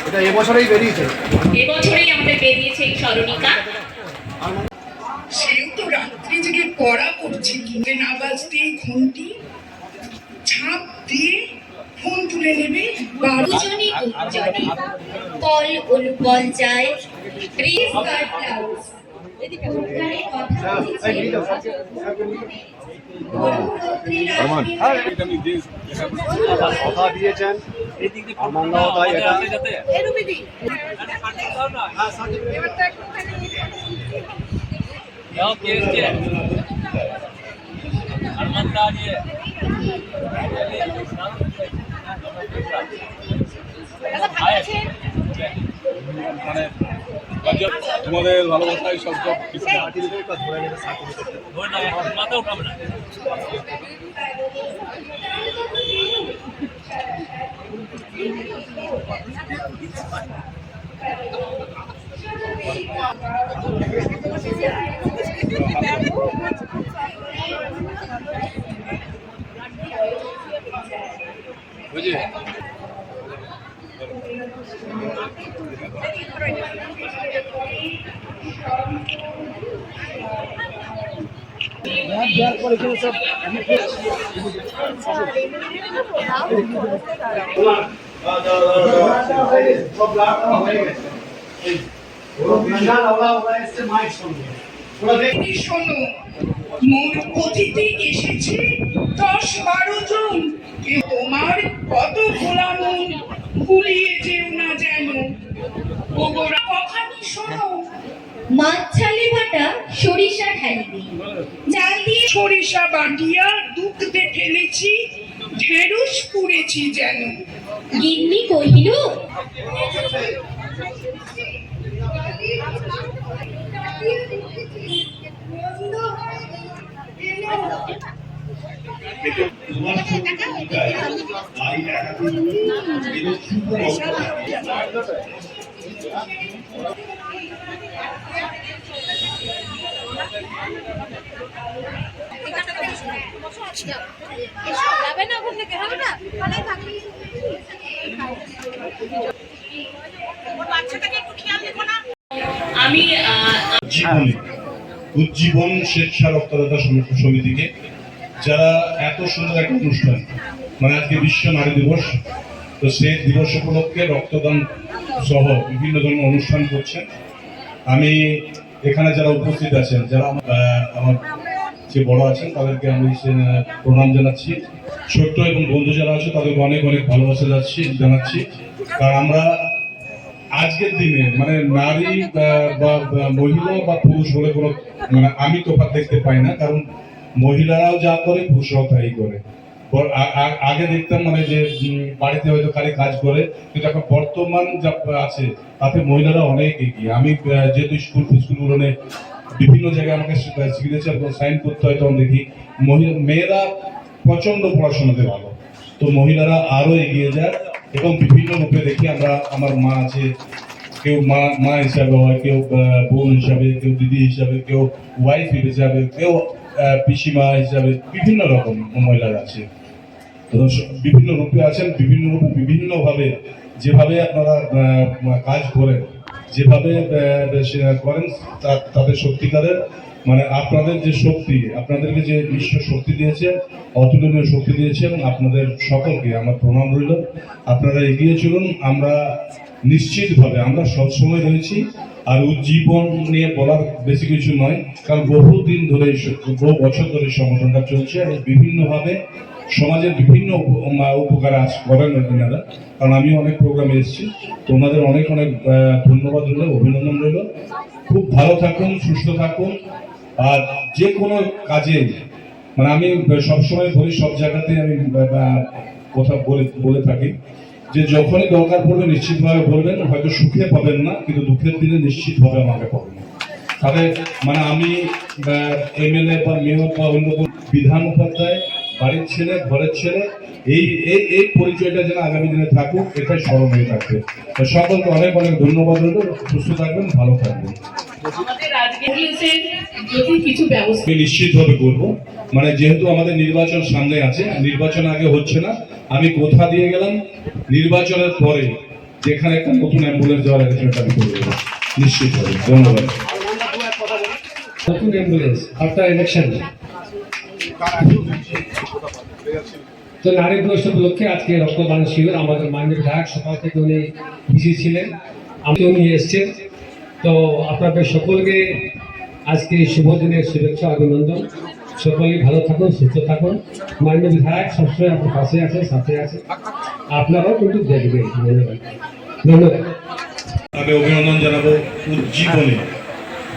এটা এবছরেই বেরিয়েছে, এবছরেই আমাদের বেরিয়েছে এই স্মরণিকা। সেও তো রাত্রি জেগে পড়া করছে, কিন্তু না বাজতেই ঘন্টি ছাপ দিয়ে ফোন তুলে নেবে। দুজনই গুঞ্জনে পল অনুপল যায় রিস কার ব্লাউজ ওখানে কথা কথা দিয়েছেন আমন্দাও তাই এটা তোমাদের ভালোবাসায় সব মাথা উঠাবে না। বুঝলি শোনো, মোর অতিথি এসেছে 10-12 জন। কেউ তোমার কত ভোলা মন ভুলিয়ে যেও না যেন। ওগোরা কখানি শোনো, মাছ ছালি বাটা সরিষা ঢালি দিই, চাল দিয়ে সরিষা বাটিয়া দুধে ফেলেছি, ঢেঁড়স পুড়েছি যেন। গিন্নি কহিল আমি উজ্জীবন স্বেচ্ছা রক্তদাতা সমিতিকে, যারা এত সুন্দর একটা অনুষ্ঠান, মানে আজকে বিশ্ব নারী দিবস, তো সেই দিবস উপলক্ষে রক্তদান সহ বিভিন্ন ধরনের অনুষ্ঠান করছেন। আমি এখানে যারা উপস্থিত আছেন, যারা আমার যে বড় আছেন তাদেরকে আমি প্রণাম জানাচ্ছি। ছোট্ট এবং বন্ধু যারা আছে তাদেরকে অনেক অনেক ভালোবাসা জানাচ্ছি। কারণ আমরা আজকের দিনে মানে নারী বা মহিলা বা পুরুষ বলে কোনো মানে আমি তোফাৎ দেখতে পাই না। কারণ মহিলারাও যা করে পুরুষরাও তাই করে। আগে দেখতাম মানে যে বাড়িতে হয়তো খালি কাজ করে, কিন্তু এখন বর্তমান যা আছে তাতে মহিলারা অনেক এগিয়ে। আমি যেহেতু স্কুলগুলো বিভিন্ন জায়গায় আমাকে সিগনেচার সাইন করতে হয়, তখন দেখি মেয়েরা প্রচন্ড পড়াশোনাতে ভালো, তো মহিলারা আরো এগিয়ে যায়। এবং বিভিন্ন রূপে দেখি আমরা, আমার মা আছে, কেউ মা হিসাবে হয়, কেউ বোন হিসাবে, কেউ দিদি হিসাবে, কেউ ওয়াইফ হিসাবে, কেউ পিসিমা হিসাবে, বিভিন্ন রকম মহিলারা আছে। বিভিন্ন রূপে আছেন, বিভিন্ন রূপে বিভিন্নভাবে যেভাবে আপনারা কাজ করেন, যেভাবে করেন তাদের সত্যিকারের মানে আপনাদের যে শক্তি, আপনাদেরকে যে ঈশ্বর শক্তি দিয়েছে, অতুলনীয় শক্তি দিয়েছে, এবং আপনাদের সকলকে আমার প্রণাম রইল। আপনারা এগিয়ে চলুন। আমরা নিশ্চিতভাবে আমরা সবসময় রয়েছি। আর উজ্জীবন নিয়ে বলার বেশি কিছু নয়, কারণ বহুদিন ধরে বহু বছর ধরে সংগঠনটা চলছে এবং বিভিন্নভাবে সমাজের বিভিন্ন উপকার করেন ওনারা। কারণ আমি অনেক প্রোগ্রামে এসেছি, তো ওনাদের অনেক অনেক ধন্যবাদ রইল, অভিনন্দন রইল। খুব ভালো থাকুন, সুস্থ থাকুন। আর যে কোনো কাজে মানে আমি সবসময় বলি, সব জায়গাতে আমি কথা বলে থাকি যে যখনই দরকার পড়বে নিশ্চিতভাবে বলবেন। হয়তো সুখে পাবেন না, কিন্তু দুঃখের দিনে নিশ্চিতভাবে আমাকে পাবেন। তাহলে মানে আমি এমএলএ বা মেয়র বা অন্য বিধান উপাধ্যায়, বাড়ির ছেলে, ঘরের ছেলে, এই পরিচয়টা যেন আগামী দিনে থাকুক, এটাই স্মরণ হয়ে থাকবে। সকলকে অনেক অনেক ধন্যবাদ রইল। সুস্থ থাকবেন, ভালো থাকবেন। আমি নিশ্চিতভাবে করবো, মানে যেহেতু আমাদের নির্বাচন সামনে আছে, নির্বাচন আগে হচ্ছে না। আমি কথা দিয়ে গেলাম নির্বাচনের পরে যেখানে একটা নতুন অ্যাম্বুলেন্স দেওয়ার অ্যারেঞ্জমেন্ট আমি করে দেবো নিশ্চিতভাবে। ধন্যবাদ। নতুন অ্যাম্বুলেন্স আফটার ইলেকশন। তো নারী দিবস উপলক্ষে আজকে রক্তদান শিবির আমাদের মাননীয় বিধায়ক সকাল থেকে উনি বিজি ছিলেন, উনি এসছেন। তো আপনাদের সকলকে আজকে শুভ দিনের শুভেচ্ছা অভিনন্দন। সকলেই ভালো থাকুন, সুস্থ থাকুন। মাননীয় বিধায়ক সবসময় আপনার পাশে আছে, সাথে আছে, আপনারাও কিন্তু দেখবেন। ধন্যবাদ। ধন্যবাদ। আমি অভিনন্দন জানাবো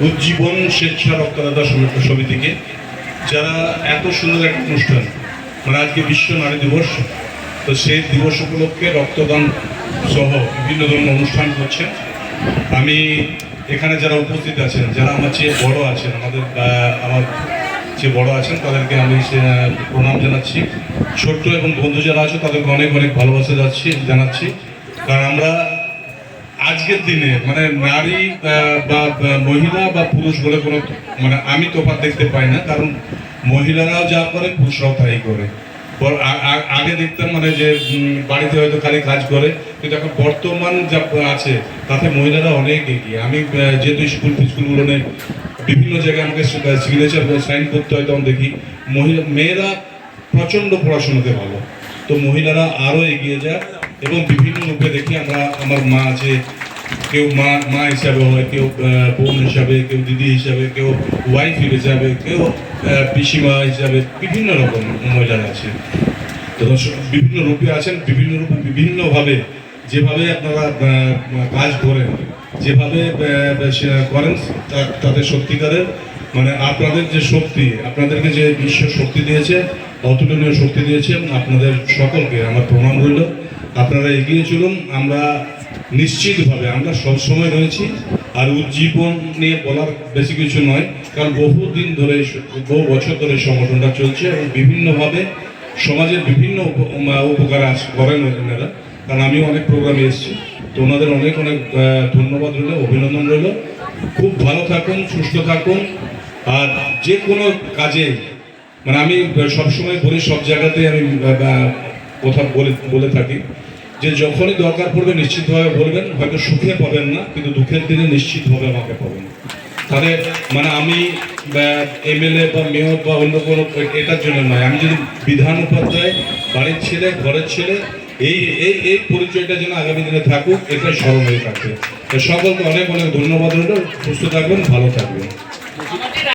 উজ্জীবন স্বেচ্ছা রক্তদাতা সমিতিকে, যারা এত সুন্দর একটা অনুষ্ঠান, মানে আজকে বিশ্ব নারী দিবস, তো সেই দিবস উপলক্ষে রক্তদান সহ বিভিন্ন ধরনের অনুষ্ঠান করছে। আমি এখানে যারা উপস্থিত আছেন, যারা আমার চেয়ে বড় আছেন, আমার চেয়ে বড় আছেন, তাদেরকে আমি প্রণাম জানাচ্ছি। ছোট্ট এবং বন্ধু যারা আছে তাদেরকে অনেক অনেক ভালোবাসা জানাচ্ছি। কারণ আমরা আজকের দিনে মানে নারী বা মহিলা বা পুরুষ বলে কোনো মানে আমি তোফাৎ দেখতে পাই না। কারণ মহিলারাও যা করে পুরুষরাও তাই করে। আগে দেখতাম মানে যে বাড়িতে হয়তো খালি কাজ করে, কিন্তু এখন বর্তমান যা আছে তাতে মহিলারা অনেক এগিয়ে। আমি যেহেতু স্কুলগুলো নেই, বিভিন্ন জায়গায় আমাকে সিগনেচার সাইন করতে হয়, তখন দেখি মেয়েরা প্রচণ্ড পড়াশোনাতে ভালো। তো মহিলারা আরও এগিয়ে যায় এবং বিভিন্ন রূপে দেখি আমরা। আমার মা আছে, কেউ মা হিসাবে হয়, কেউ বোন হিসাবে, কেউ দিদি হিসাবে, কেউ ওয়াইফ হিসাবে, কেউ পিসিমা হিসাবে, বিভিন্ন রকম মহিলারা আছে। তো বিভিন্ন রূপে আছেন, বিভিন্ন রূপে বিভিন্নভাবে যেভাবে আপনারা কাজ করেন, যেভাবে করেন, তাদের সত্যিকারের মানে আপনাদের যে শক্তি, আপনাদেরকে যে ঈশ্বর শক্তি দিয়েছে, অতুলনীয় শক্তি দিয়েছে, আপনাদের সকলকে আমার প্রণাম রইল। আপনারা এগিয়ে চলুন। আমরা নিশ্চিতভাবে আমরা সবসময় রয়েছি। আর উজ্জীবন নিয়ে বলার বেশি কিছু নয়, কারণ বহু বছর ধরে সংগঠনটা চলছে এবং বিভিন্নভাবে সমাজের বিভিন্ন উপকার করেন ওনারা। কারণ আমিও অনেক প্রোগ্রামে এসেছি, তো ওনাদের অনেক অনেক ধন্যবাদ রইল, অভিনন্দন রইল। খুব ভালো থাকুন, সুস্থ থাকুন। আর যে কোনো কাজে মানে আমি সবসময় বলি, সব জায়গাতেই আমি কথা বলে থাকি যে যখনই দরকার পড়বে নিশ্চিতভাবে বলবেন। হয়তো সুখে পাবেন না, কিন্তু দুঃখের দিনে নিশ্চিতভাবে আমাকে পাবেন। তাহলে মানে আমি এমএলএ বা মেয়র বা অন্য কোনো এটার জন্য নয়। আমি যদি বিধান উপাধ্যায়, বাড়ির ছেলে, ঘরের ছেলে, এই পরিচয়টা যেন আগামী দিনে থাকুক, এটাই স্মরণ হয়ে থাকবে। সকলকে অনেক অনেক ধন্যবাদ রইল। সুস্থ থাকবেন, ভালো থাকবেন।